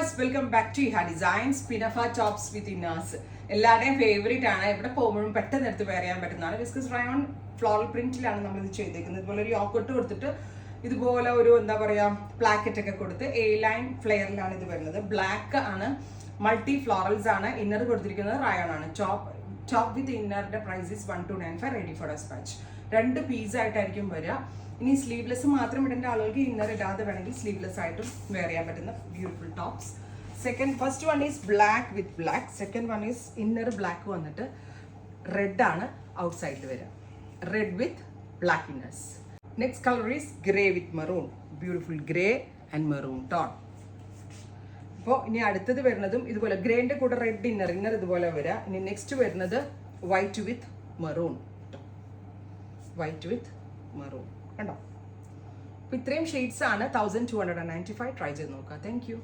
Viewers, welcome back to Iha designs. പിനഫ tops with inners എല്ലാവരുടെയും favourite ആണ്. എവിടെ പോകുമ്പോഴും പെട്ടെന്ന് എടുത്ത് വെയർ ചെയ്യാൻ പറ്റുന്നതാണ്. വിസ്കസ് റയോൺ ഫ്ലോറൽ പ്രിന്റിലാണ് നമ്മൾ ഇത് ചെയ്തേക്കുന്നത്. ഇതുപോലെ ഒരു യോക്കോട്ട് കൊടുത്തിട്ട് ഇതുപോലെ ഒരു എന്താ പറയുക പ്ലാക്കറ്റ് ഒക്കെ കൊടുത്ത് എ ലൈൻ ഫ്ലെയറിലാണ് ഇത് വരുന്നത്. ബ്ലാക്ക് ആണ്, മൾട്ടി ഫ്ലോറൽസ് ആണ്. ഇന്നർ കൊടുത്തിരിക്കുന്നത് റയോൺ ആണ്. ടോപ്പ് വിത്ത് ഇന്നറിന്റെ price is 1295, ready for dispatch. 2 piece ആയിട്ടായിരിക്കും വരിക. ഇനി സ്ലീവ്ലെസ് മാത്രം ഇടേണ്ട ആളുകൾക്ക് ഇന്നർ ഇടാതെ വേണമെങ്കിൽ സ്ലീവ്ലെസ് ആയിട്ടും വെയർ ചെയ്യാൻ പറ്റുന്ന beautiful tops. First one is black with black. Second one is inner black വന്നിട്ട് റെഡ് ആണ് ഔട്ട് സൈഡിൽ വരിക. Read with black inners. Next colour is grey with maroon. Beautiful grey and maroon tone. അപ്പോൾ ഇനി അടുത്തത് വരുന്നതും ഇതുപോലെ ഗ്രേൻ്റെ കൂടെ റെഡ് ഇന്നർ ഇതുപോലെ വരിക. ഇനി നെക്സ്റ്റ് വരുന്നത് വൈറ്റ് വിത്ത് മെറൂൺ. വൈറ്റ് വിത്ത് മെറൂൺ കണ്ടോ. അപ്പോൾ ഇത്രയും ഷെയ്ഡ്സ് ആണ്. 1295. ട്രൈ ചെയ്ത് നോക്കുക. Thank you.